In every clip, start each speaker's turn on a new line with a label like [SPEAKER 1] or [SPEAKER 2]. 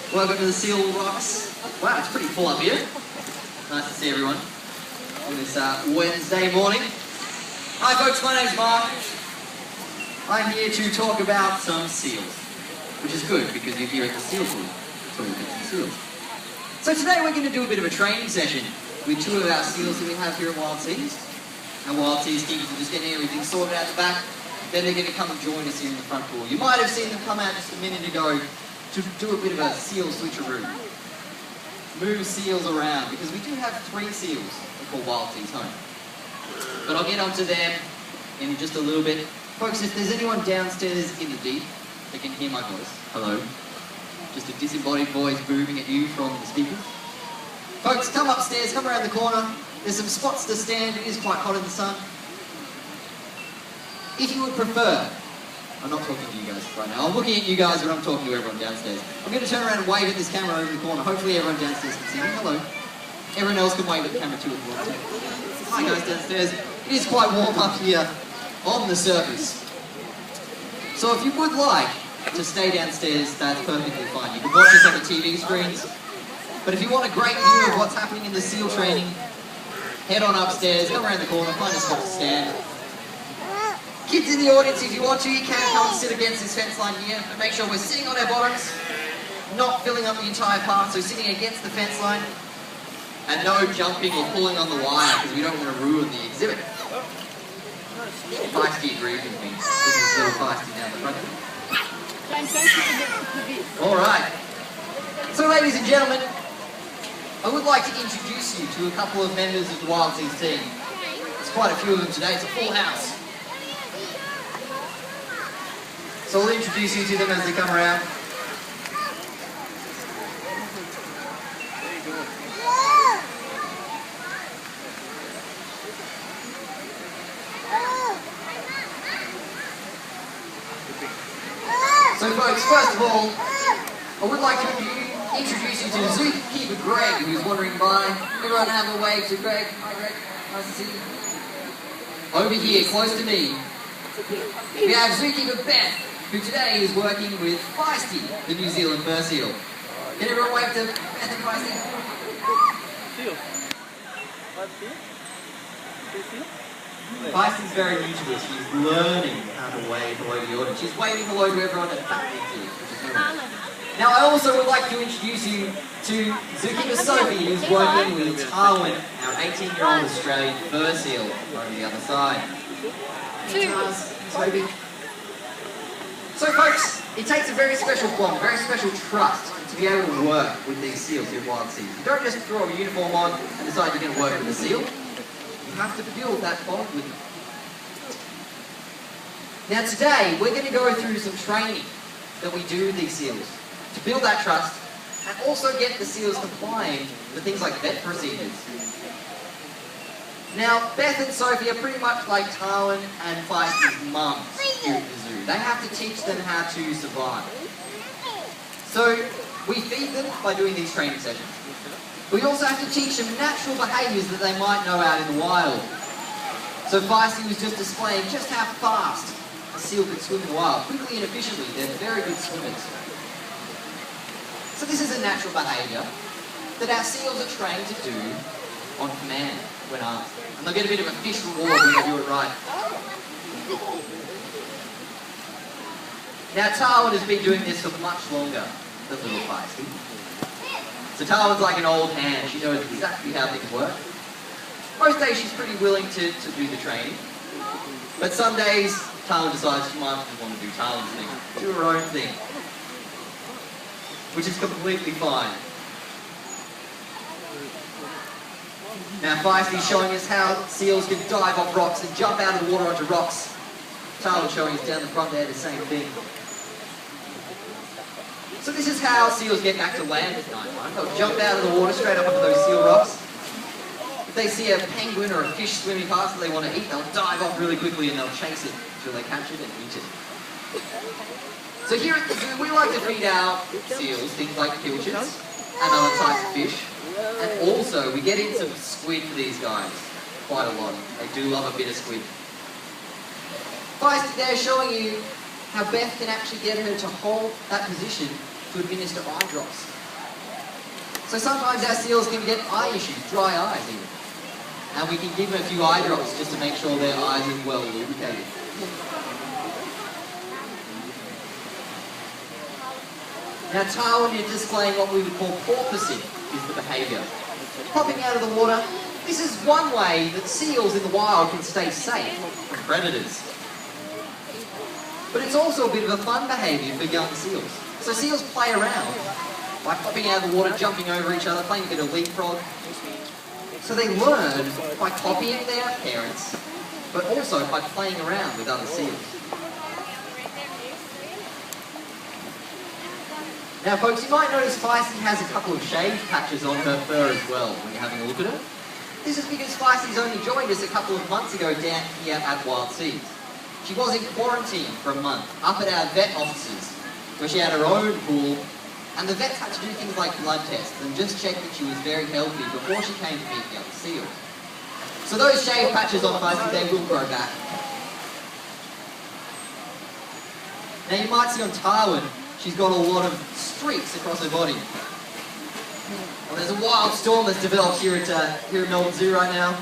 [SPEAKER 1] Welcome to the Seal Rocks. Wow, it's pretty full up here. Nice to see everyone on this Wednesday morning. Hi folks, my name's Mark. I'm here to talk about some seals, which is good because you're here at the Seal Pool, talking about some seals. So today we're going to do a bit of a training session with two of our seals that we have here at Wild Seas. Our Wild Seas teams are just getting everything sorted out the back. Then they're going to come and join us here in the front pool. You might have seen them come out just a minute ago to do a bit of a seal switcheroo. Move seals around, because we do have 3 seals that call Wild Seas home. But I'll get onto them in just a little bit. Folks, if there's anyone downstairs in the deep that can hear my voice, hello. Just a disembodied voice booming at you from the speakers. Folks, come upstairs, come around the corner. There's some spots to stand. It is quite hot in the sun. If you would prefer, I'm not talking to you guys right now. I'm looking at you guys, but I'm talking to everyone downstairs. I'm going to turn around and wave at this camera over the corner. Hopefully everyone downstairs can see me. Hello. Everyone else can wave at the camera too if you want to. Hi guys downstairs. It is quite warm up here on the surface. So if you would like to stay downstairs, that's perfectly fine. You can watch us on the TV screens. But if you want a great view of what's happening in the SEAL training, head on upstairs, come around the corner, find a spot to stand. Kids in the audience, if you want to, you can come and sit against this fence line here, but make sure we're sitting on our bottoms, not filling up the entire path, so sitting against the fence line, and no jumping or pulling on the wire, because we don't want to ruin the exhibit. Feisty agrees with me. This is a little feisty down the front. Alright. So ladies and gentlemen, I would like to introduce you to a couple of members of the Wild Seas team. There's quite a few of them today, it's a full house. So I'll introduce you to them as they come around. So folks, first of all, I would like to introduce you to zookeeper Greg, who's wandering by. Everyone have a wave to Greg. Hi Greg, nice to see you. Over here, close to me, we have zookeeper Beth, who today is working with Feisty, the New Zealand fur seal. Can everyone wave to Beth and Feisty? Feisty's very new to this. She's learning how to wave hello to the audience. She's waving hello to everyone at the back here, which is really. Now I also would like to introduce you to zookeeper Sophie, who's working with Tarwin, our 18-year-old Australian fur seal, on the other side. Sophie. So folks, it takes a very special bond, very special trust to be able to work with these seals here at Wild Seas. You don't just throw a uniform on and decide you're going to work with a seal. You have to build that bond with them. Now today, we're going to go through some training that we do with these seals to build that trust and also get the seals complying with things like vet procedures. Now, Beth and Sophie are pretty much like Tarwin and Feisty's mums here at the zoo. They have to teach them how to survive. So, we feed them by doing these training sessions. We also have to teach them natural behaviours that they might know out in the wild. So Feisty was just displaying just how fast a seal could swim in the wild, quickly and efficiently. They're very good swimmers. So this is a natural behaviour that our seals are trained to do on command when asked. And they'll get a bit of a fish reward when they do it right. Now Tarwin has been doing this for much longer than little Feisty. So Tarwin's like an old hand. She knows exactly how things work. Most days she's pretty willing to do the training. But some days Tarwin decides she might want to do Tarwin's thing. Do her own thing. Which is completely fine. Now Feisty's showing us how seals can dive off rocks and jump out of the water onto rocks. Tarwin's showing us down the front there the same thing. So this is how seals get back to land at night time. They'll jump out of the water straight up onto those seal rocks. If they see a penguin or a fish swimming past that they want to eat, they'll dive off really quickly and they'll chase it until they catch it and eat it. So here at the zoo, we like to feed our seals things like pilchards and other types of fish. And also, we get in some squid for these guys. Quite a lot. They do love a bit of squid. Feisty there showing you how Beth can actually get her to hold that position to administer eye drops. So sometimes our seals can get eye issues, dry eyes even. And we can give them a few eye drops just to make sure their eyes are well lubricated. Now Tarwin is displaying what we would call porpoising is the behaviour. Popping out of the water, this is one way that seals in the wild can stay safe from predators. But it's also a bit of a fun behaviour for young seals. So seals play around by popping out of the water, jumping over each other, playing a bit of leapfrog. So they learn by copying their parents, but also by playing around with other seals. Now folks, you might notice Feisty has a couple of shave patches on her fur as well when you're having a look at her. This is because Feisty's only joined us a couple of months ago down here at Wild Seas. She was in quarantine for a month, up at our vet offices, where she had her own pool, and the vets had to do things like blood tests and just check that she was very healthy before she came to meet the other seals. So those shave patches on Feisty, they will grow back. Now you might see on Tarwin, she's got a lot of streaks across her body. Well, there's a wild storm that's developed here at Melbourne Zoo right now.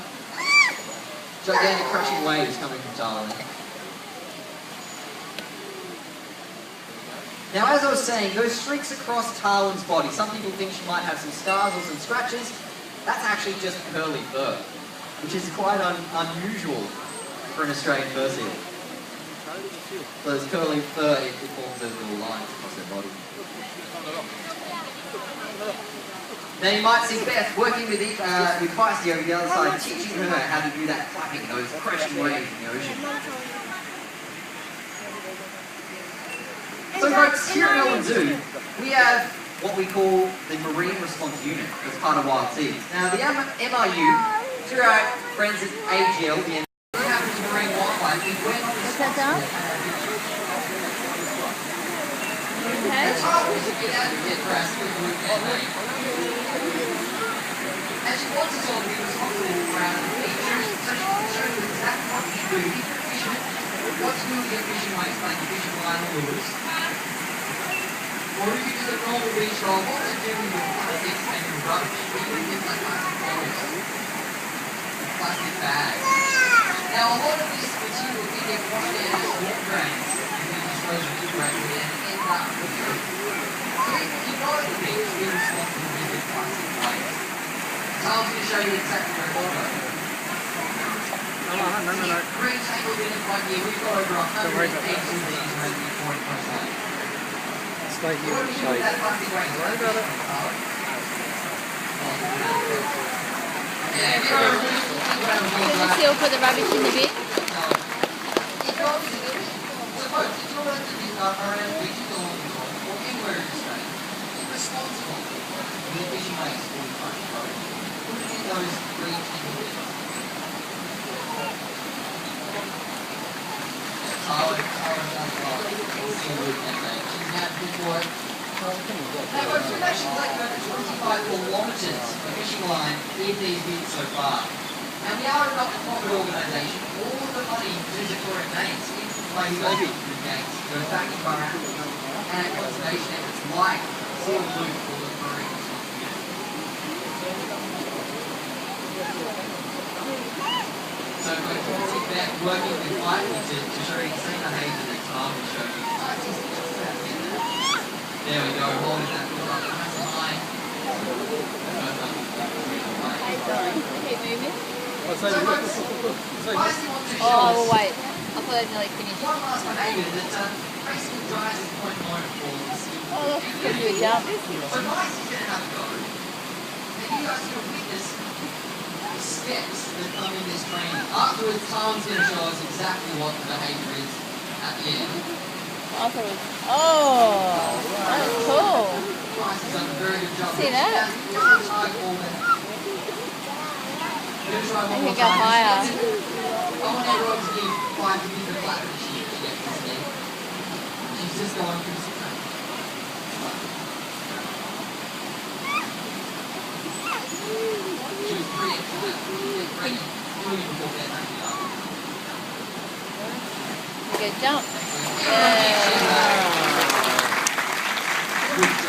[SPEAKER 1] Gigantic crashing waves coming from Tarwin. Now, as I was saying, those streaks across Tarwin's body, some people think she might have some scars or some scratches. That's actually just curly fur, which is quite unusual for an Australian fur seal. So this curly fur, it forms those little lines across their body. Now you might see Beth working with Feisty over the other side, teaching her how to do that clapping, those crashing waves in the ocean. So folks, here at Melbourne Zoo, we have what we call the Marine Response Unit as part of Wild Seas. Now the MRU, through our friends at AGL, the Marine Wildlife, we went on this and she wants us all to be responsible around the beach, so she can show you exactly what you do if you're fishermen, what to do with your fishing weights like fishing line or lures. Or if you do the normal beach roll, what to do with your plastics and your rubbish, even things like plastic bottles, plastic bags. Now a lot of this material can get washed out as water drains and then disposed of regularly and end up with the food. So if you go to the beach, be responsible with your plastic waste. So I'm going to show you exactly where it all goes. Green table unit right here, we've got over 100 eggs of these around the Victoria coastline. Stay here. What do you do with that plastic waste? What about it?
[SPEAKER 2] Does the seal put the rubbish in the bin?
[SPEAKER 1] No. It goes to the bin. Suppose if you're at the bin around beaches or anywhere in Australia, be responsible for the fishing waste or the plastic rubbish. Put it in those green table bins. Now, we've actually collected over 25 kilometres of fishing line in these bins so far. And we are a not-for-profit organisation. All of the money to the correct names is place over the gates, goes back in Burra and conservation efforts like Seal Blue for the Marine Response Unit. So we're talking about working with Michael to show you the behaviour next time we'll show you. There we go, holding that foot up nice and high.
[SPEAKER 2] Keep moving.
[SPEAKER 1] So folks, Feisty wants to show
[SPEAKER 2] Oh,
[SPEAKER 1] us
[SPEAKER 2] well, wait. I thought I'd nearly finished.
[SPEAKER 1] one last behaviour that basically drives the point home for the seal.
[SPEAKER 2] Oh, that's a good jump.
[SPEAKER 1] So Feisty's going to have to go. And you guys can witness the steps that come in this training. Afterwards, Tom's going to show us exactly what the behaviour is at the end.
[SPEAKER 2] I thought it was... Oh, that was cool.
[SPEAKER 1] Feisty's done a very good job.
[SPEAKER 2] See that?
[SPEAKER 1] I
[SPEAKER 2] can go higher.
[SPEAKER 1] I want everyone to give 5 to give the flat that she gets this thing. She's just going through some training. She was pretty ready. Before bed,
[SPEAKER 2] Good jump.
[SPEAKER 1] yeah. Good job.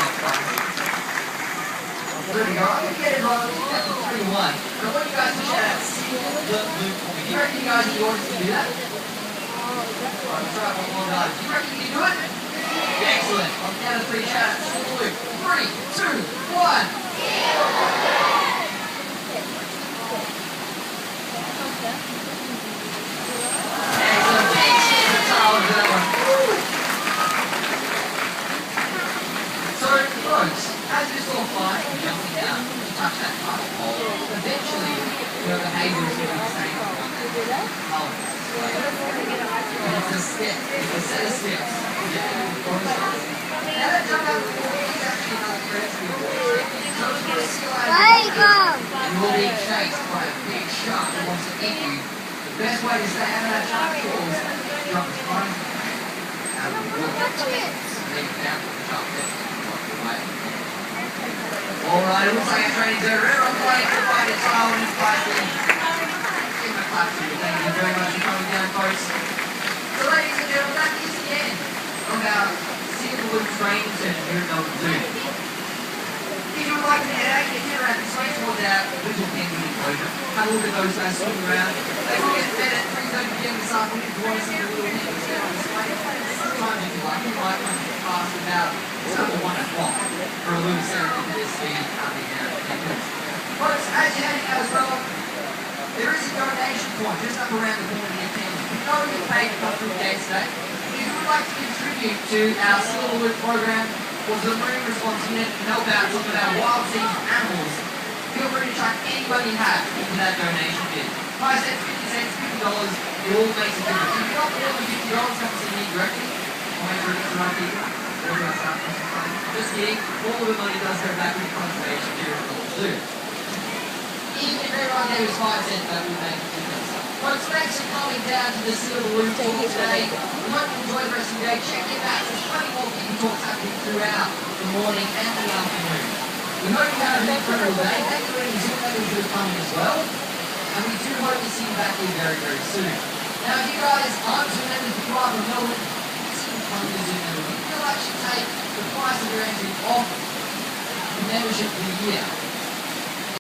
[SPEAKER 1] ready to go. I'm going to get it right. We'll get to 3 to 1. And I want you guys to shout out Seal the Loop for me. Do you reckon you guys in the audience can do that? I'll try one more time. Do you reckon you can do it? Excellent. On the count of 3, shout out Seal the Loop. 3, 2, 1. As you saw flying and jumping down, you touch that touch pole, eventually your behaviour is going to be the same as one that's colour. And it's a step, it's a set of steps. Now that jump out of the water is actually another credit to your water. So it's going to seal out and you'll be chased by a big shark that wants to eat you. The best way to stay out of that shark's claws is to jump as far as you can out of the water. And then down to the shark death. Alright, it looks like our training's over. Everyone playing to find a child and classy. Give my clap to you. Thank you very much for coming down, folks. So ladies and gentlemen, that is the end of our Seal training session here at Melbourne Zoo. If you would like to head out, you can head around this way towards our little penguin enclosure. Have a look at those guys swimming around. They will get fed at 3:30 p.m. this afternoon if you want to see the little penguins get on display. Sometimes if you like, you might want to pass about 1 o'clock for a little serendipitous coming out of penguins. Folks, as you're heading out as well, there is a donation point just up around the corner near Penguin. You know you paid to come through the gate today. If you would like to contribute to our Seal the Loop program or to the Marine Response Unit and help out some of our wild seas animals, feel free to chuck any money you have into that donation bin. 5 cents, 50 cents, $50, it all makes a difference. If you're not more than $50, come see me directly. I'll make sure it's right here. Just kidding, all of the money does go back to the conservation here at Melbourne Zoo. Even if everyone gave us 5 cents, that would make a difference. Folks, thanks for coming down to the Seal the Loop talk today. We hope you enjoy the rest of your day. Check in back. There's plenty more kitten talks happening throughout the morning and the afternoon. We hope you have an incredible day. Thank you to any Zoo members who are coming as well. And we do hope to see you back here very, very soon. Now, if you guys aren't Zoo members, if you are from Melbourne, come to Zoo members. We'll actually take the price of your entry off the membership for the year.